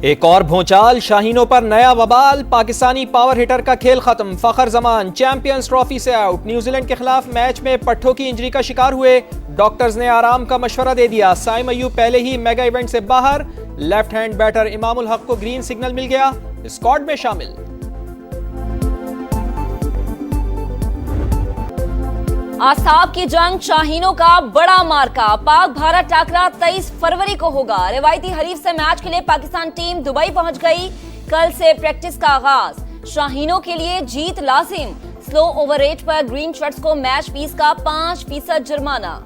एक और भूचाल, शाहीनों पर नया वबाल। पाकिस्तानी पावर हिटर का खेल खत्म। फखर जमान चैंपियंस ट्रॉफी से आउट। न्यूजीलैंड के खिलाफ मैच में पट्ठों की इंजरी का शिकार हुए। डॉक्टर्स ने आराम का मशवरा दे दिया। साइम अय्यूब पहले ही मेगा इवेंट से बाहर। Left hand batter Imamul Haq को ग्रीन सिग्नल मिल गया, स्क्वाड में शामिल। आसाब की जंग, शाहीनों का बड़ा मार्का। पाक भारत टाकरा 23 फरवरी को होगा। रिवायती हरीफ से मैच के लिए पाकिस्तान टीम दुबई पहुंच गई। कल से प्रैक्टिस का आगाज। शाहीनों के लिए जीत लाजिम। स्लो ओवर रेट पर ग्रीन शर्ट्स को मैच फीस का 5% जुर्माना।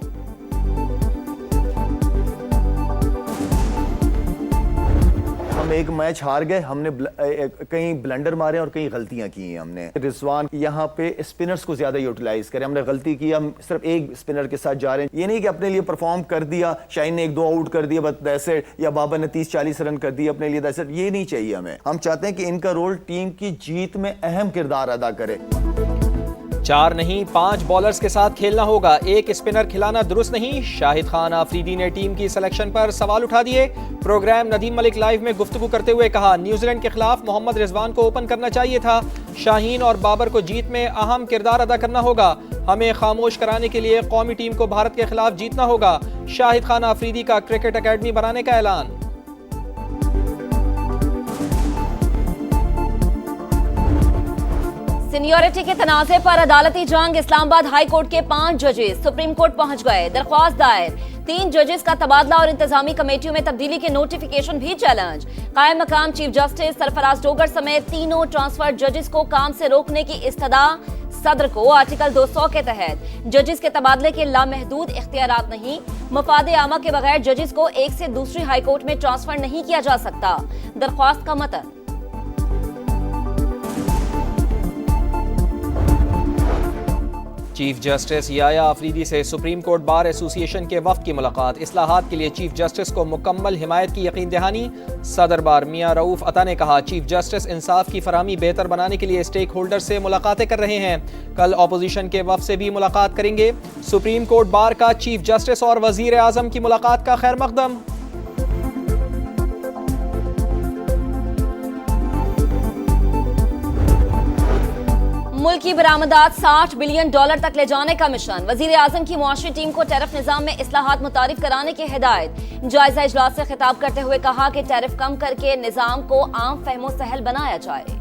हम एक मैच हार गए, हमने कहीं ब्लंडर मारे और कहीं गलतियां की हैं हमने। रिजवान यहाँ पे स्पिनर्स को ज्यादा यूटिलाइज करें, हमने गलती की, हम सिर्फ एक स्पिनर के साथ जा रहे हैं। ये नहीं कि अपने लिए परफॉर्म कर दिया, शाहीन ने 1-2 आउट कर दिया बस दैट्स इट, या बाबर ने 30-40 रन कर दिया अपने लिए दैट्स इट। ये नहीं चाहिए हमें। हम चाहते हैं कि इनका रोल टीम की जीत में अहम किरदार अदा करे। 4 नहीं 5 बॉलर्स के साथ खेलना होगा। एक स्पिनर खिलाना दुरुस्त नहीं। शाहिद खान आफरीदी ने टीम की सिलेक्शन पर सवाल उठा दिए। प्रोग्राम नदीम मलिक लाइव में गुफ्तगू करते हुए कहा, न्यूजीलैंड के खिलाफ मोहम्मद रिजवान को ओपन करना चाहिए था। शाहीन और बाबर को जीत में अहम किरदार अदा करना होगा। हमें खामोश कराने के लिए कौमी टीम को भारत के खिलाफ जीतना होगा। शाहिद खान आफरीदी का क्रिकेट अकेडमी बनाने का ऐलान। सीनियरिटी के तनाज़े पर अदालती जंग। इस्लामाबाद हाई कोर्ट के 5 जजेस सुप्रीम कोर्ट पहुंच गए। दरख्वास्त दायर। 3 जजेस का तबादला और इंतजामी कमेटियों में तब्दीली के नोटिफिकेशन भी चैलेंज। कायम मकाम चीफ जस्टिस सरफराज डोगर समेत तीनों ट्रांसफर जजेस को काम से रोकने की इस्तदा सदर को। आर्टिकल 200 के तहत जजेस के तबादले के लामहदूद इख्तियारात नहीं। मफाद आमा के बगैर जजेस को एक से दूसरी हाई कोर्ट में ट्रांसफर नहीं किया जा सकता। दरख्वास्त का मतन। चीफ जस्टिस याया आफरीदी से सुप्रीम कोर्ट बार एसोसिएशन के वफ्द की मुलाकात। इस्लाहात के लिए चीफ जस्टिस को मुकम्मल हिमायत की यकीन दहानी। सदर बार मियां रऊफ अता ने कहा, चीफ जस्टिस इंसाफ की फराहमी बेहतर बनाने के लिए स्टेक होल्डर से मुलाकातें कर रहे हैं। कल अपोजिशन के वफ्द से भी मुलाकात करेंगे। सुप्रीम कोर्ट बार का चीफ जस्टिस और वजीर आजम की मुलाकात का खैर मकदम। मुल्क की बरामदात $60 बिलियन तक ले जाने का मिशन। वजीर आजम की मुआशरी टीम को टैरिफ निजाम में इस्लाहात मुतारिफ कराने की हिदायत। जायजा इजलास से खिताब करते हुए कहा कि टैरिफ कम करके निजाम को आम फहमो सहल बनाया जाए।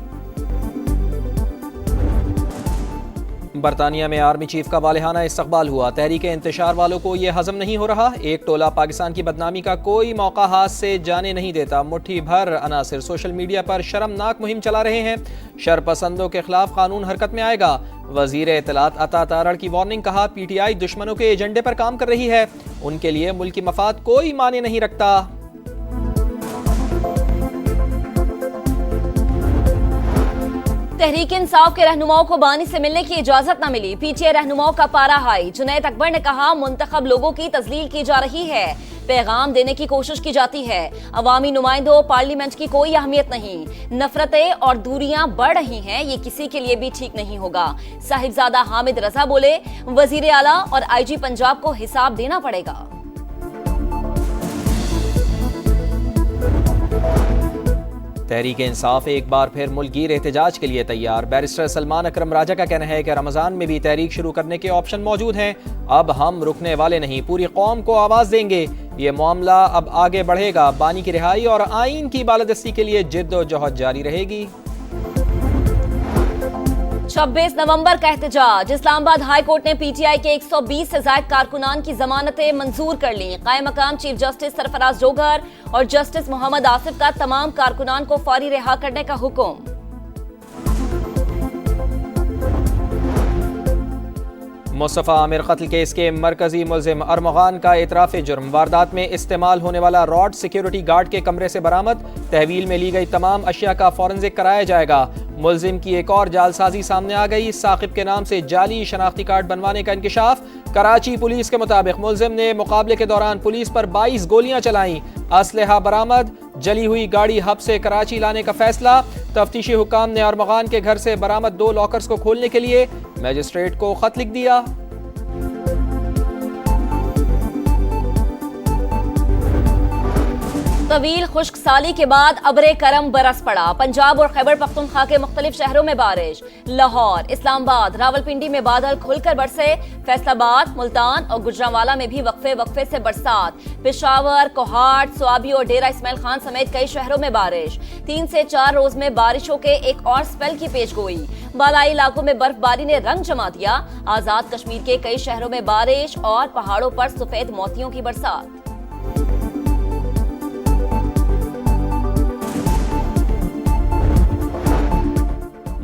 बरतानिया में आर्मी चीफ का वालेहाना इस्तकबाल हुआ। तहरीक इंतशार वालों को यह हजम नहीं हो रहा। एक टोला पाकिस्तान की बदनामी का कोई मौका हाथ से जाने नहीं देता। मुट्ठी भर अनासिर सोशल मीडिया पर शर्मनाक मुहिम चला रहे हैं। शरपसंदों के खिलाफ कानून हरकत में आएगा। वजीर इत्तलात अता तारड़ की वार्निंग। कहा, पीटीआई दुश्मनों के एजेंडे पर काम कर रही है। उनके लिए मुल्क की मफाद कोई माने नहीं रखता। तहरीक इंसाफ के रहनुमाओं को बानी से मिलने की इजाजत न मिली। पीटीआई रहनुमाओं का पारा हाई। जुनैद अकबर ने कहा, मुंतखब लोगों की तजलील की जा रही है, पैगाम देने की कोशिश की जाती है। अवामी नुमाइंदों पार्लियामेंट की कोई अहमियत नहीं। नफरतें और दूरियां बढ़ रही हैं, ये किसी के लिए भी ठीक नहीं होगा। साहिबजादा हामिद रजा बोले, वजीर आला और आईजी पंजाब को हिसाब देना पड़ेगा। तहरीक इंसाफ एक बार फिर मुल्कीर एहतजाज के लिए तैयार। बैरिस्टर सलमान अकरम राजा का कहना है कि रमजान में भी तहरीक शुरू करने के ऑप्शन मौजूद हैं। अब हम रुकने वाले नहीं, पूरी कौम को आवाज देंगे। ये मामला अब आगे बढ़ेगा। बानी की रिहाई और आइन की बालादस्ती के लिए जिद्दोजहद जारी रहेगी। 26 नवंबर का एहतजाज। इस्लामाबाद हाई कोर्ट ने पीटीआई के 120 से ज्यादा कारकुनान की जमानतें मंजूर कर ली। कायम मकाम चीफ जस्टिस सरफराज डोगर और जस्टिस मोहम्मद आसिफ का तमाम कारकुनान को फौरी रिहा करने का हुक्म। मुस्तफ़ा आमिर कत्ल केस के मरकजी मुलजिम अरमगान का इतराफ जुर्म। वारदात में इस्तेमाल होने वाला रॉड सिक्योरिटी गार्ड के कमरे से बरामद। तहवील में ली गई तमाम अशिया का फॉरेंसिक कराया जाएगा। मुलजिम की एक और जालसाजी सामने आ गई। साकिब के नाम से जाली शनाख्ती कार्ड बनवाने का इंकिशाफ। कराची पुलिस के मुताबिक मुलजिम ने मुकाबले के दौरान पुलिस पर 22 गोलियां चलाई। असलहा बरामद। जली हुई गाड़ी हब से कराची लाने का फैसला। तफ्तीशी हुकाम ने अरमगान के घर से बरामद 2 लॉकर्स को खोलने के लिए मजिस्ट्रेट को खत लिख दिया। तवील खुश्क साली के बाद अबरे करम बरस पड़ा। पंजाब और खैबर पख्तूनख्वा के मुख्तलिफ शहरों में बारिश। लाहौर, इस्लामाबाद, रावलपिंडी में बादल खुलकर बरसे। फैसलाबाद, मुल्तान और गुजरांवाला में भी वक्फे वक्फे से बरसात। पेशावर, कोहाट, स्वाबी और डेरा इस्माइल खान समेत कई शहरों में बारिश। 3 से 4 रोज में बारिशों के एक और स्पेल की पेशगोई। बालाई इलाकों में बर्फबारी ने रंग जमा दिया। आजाद कश्मीर के कई शहरों में बारिश और पहाड़ों पर सफेद मोतियों की बरसात।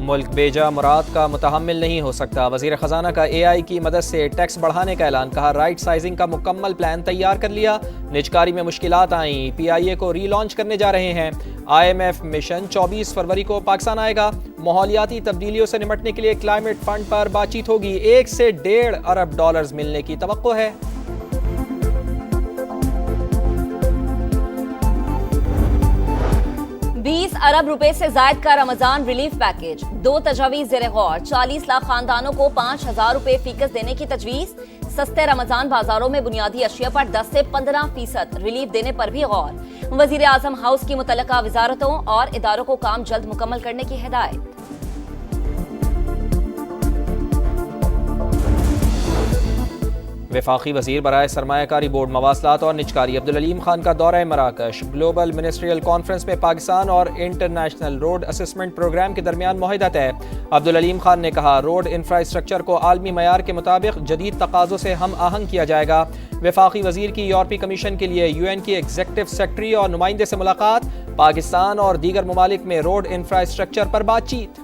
मुल्क बेजा मुराद का मुतहम्मिल नहीं हो सकता। वजीर खजाना का AI की मदद से टैक्स बढ़ाने का ऐलान। कहा राइट साइजिंग का मुकम्मल प्लान तैयार कर लिया। निजकारी में मुश्किलात आई। PIA को रीलॉन्च करने जा रहे हैं। IMF मिशन 24 फरवरी को पाकिस्तान आएगा। माहौलियाती तब्दीलियों से निपटने के लिए क्लाइमेट फंड पर बातचीत होगी। 1 से 1.5 अरब डॉलर्स मिलने की तवक्को है। $20 अरब रुपए से जायद का रमजान रिलीफ पैकेज। 2 तजावीज ज़ेरे गौर। 40 लाख खानदानों को 5,000 रुपए फीकस देने की तजवीज। सस्ते रमजान बाजारों में बुनियादी अशिया पर 10 से 15% रिलीफ देने पर भी गौर। वजीर आजम हाउस की मुतल्लिका वजारतों और इदारों को काम जल्द मुकम्मल करने की हिदायत। वफाकी वजीर बराए सरमायाकारी बोर्ड मवासलात और निजकारी अब्दुल अलीम खान का दौरा मराकश। ग्लोबल मिनिस्ट्रियल कॉन्फ्रेंस में पाकिस्तान और इंटरनेशनल रोड असेसमेंट प्रोग्राम के दरमियान मुआहिदा तय। अब्दुल अलीम खान ने कहा रोड इंफ्रास्ट्रक्चर को आलमी मयार के मुताबिक जदीद तकाज़ों से हम आहंग किया जाएगा। वफाकी वजीर की यूरोपीय कमीशन के लिए UN की एग्जीक्यूटिव सेक्रेटरी और नुमाइंदे से मुलाकात। पाकिस्तान और दीगर ममालिक में रोड इंफ्रास्ट्रक्चर पर बातचीत।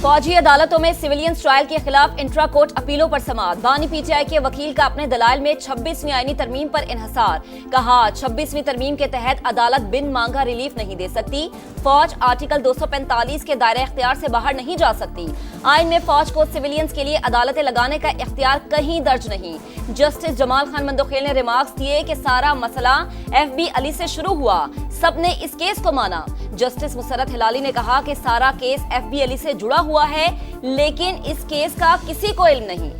फौजी अदालतों में सिविलियंस ट्रायल के खिलाफ इंट्रा कोर्ट अपीलों पर समाअत। बानी PTI के वकील का अपने दलाइल में 26वीं आईनी तरमीम पर इन्हसार। कहा 26वीं तरमीम के तहत अदालत बिन मांगा रिलीफ नहीं दे सकती। फौज आर्टिकल 245 के दायरे इख्तियार से बाहर नहीं जा सकती। आइन में फौज को सिविलियंस के लिए अदालतें लगाने का इख्तियार कहीं दर्ज नहीं। जस्टिस जमाल खान मंदोखेल ने रिमार्क्स दिए कि सारा मसला FB अली से शुरू हुआ, सबने इस केस को माना। जस्टिस मुसरत हिलाली ने कहा कि सारा केस FB अली से जुड़ा हुआ है, लेकिन इस केस का किसी को इल्म नहीं।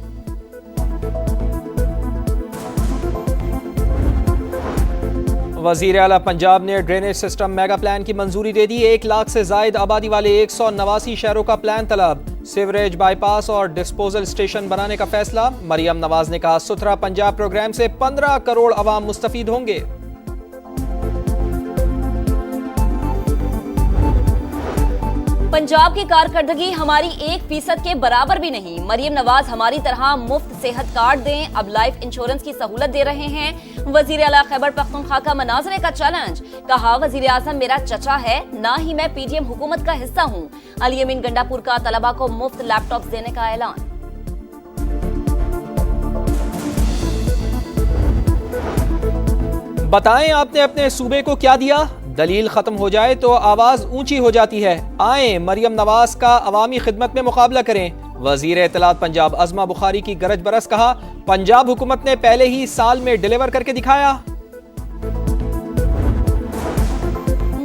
वजीर आला पंजाब ने ड्रेनेज सिस्टम मेगा प्लान की मंजूरी दे दी। 1 लाख से जायद आबादी वाले 189 शहरों का प्लान तलब। सीवरेज बाईपास और डिस्पोजल स्टेशन बनाने का फैसला। मरियम नवाज ने कहा सुथरा पंजाब प्रोग्राम से 15 करोड़ अवाम मुस्तफीद होंगे। पंजाब की कारकर्दगी हमारी 1% के बराबर भी नहीं। मरियम नवाज हमारी तरह मुफ्त सेहत कार्ड दें, अब लाइफ इंश्योरेंस की सहूलत दे रहे हैं। वजीर आला खैबर पख्तूनख्वा का मनाजरे का चैलेंज। कहा वजीर आजम मेरा चचा है, ना ही मैं PDM हुकूमत का हिस्सा हूँ। अली अमीन गंडापुर का तलबा को मुफ्त लैपटॉप देने का ऐलान। बताएं आपने अपने सूबे को क्या दिया। दलील खत्म हो जाए तो आवाज ऊंची हो जाती है। आए मरियम नवाज का अवामी खिदमत में मुकाबला करें। वजीर इत्तलात पंजाब अज़मा बुखारी की गरज बरस। कहा पंजाब हुकूमत ने पहले ही साल में डिलीवर करके दिखाया।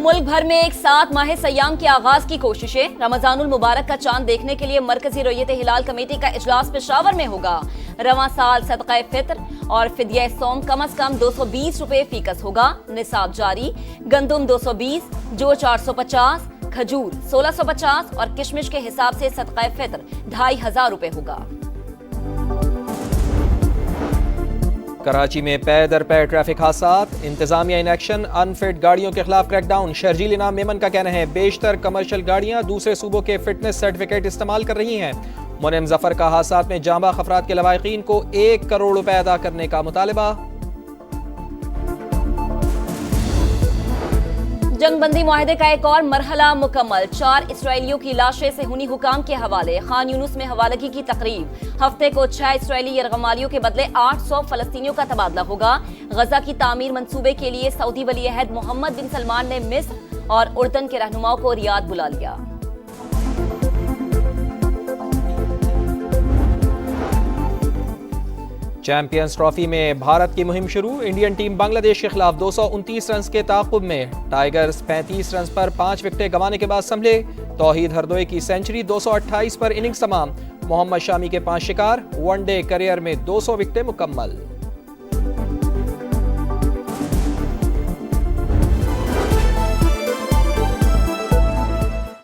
मुल्क भर में एक साथ माह सयाम के आगाज की कोशिशें। रमजानुल मुबारक का चांद देखने के लिए मरकजी रोयत हिलाल कमेटी का इजलास पेशावर में होगा। रवां साल सदका फित्र और फिदिया सोम कम अज कम 220 रुपए फीकस होगा। निसाब जारी। गंदुम 220, जो 450, खजूर 1650 और किशमिश के हिसाब से सदका फित्र 2500 रुपए होगा। कराची में पै दर पै ट्रैफिक हादसात। इंतजामिया इन एक्शन। अनफिट गाड़ियों के खिलाफ क्रैकडाउन। शर्जील इनाम मेमन का कहना है बेशतर कमर्शियल गाड़ियां दूसरे सूबों के फिटनेस सर्टिफिकेट इस्तेमाल कर रही हैं। मुनिम जफर का हादसात में जांबा अफराद के लवाहिकीन को 1 करोड़ रुपए अदा करने का मुतालबा। जंगबंदी मुआहदे का एक और मरहला मुकम्मल। 4 इसराइलियों की लाशें सेहूनी हुकाम के हवाले। खान यूनुस में हवालगी की तकरीब। हफ्ते को 6 इसराइली यरगमालियों के बदले 800 फलस्तीनियों का तबादला होगा। गजा की तामीर मंसूबे के लिए सऊदी वली अहद मोहम्मद बिन सलमान ने मिस्र और उर्दन के रहनुमाओं को रियाद बुला लिया। चैंपियंस ट्रॉफी में भारत की मुहिम शुरू। इंडियन टीम बांग्लादेश के खिलाफ 229 रन के ताक़ुब में। टाइगर्स 35 रन पर 5 विकेटें गंवाने के बाद संभले। तौहीद हरदोई की सेंचुरी। 228 पर इनिंग्स तमाम। मोहम्मद शामी के 5 शिकार, वनडे करियर में 200 विकेटें मुकम्मल।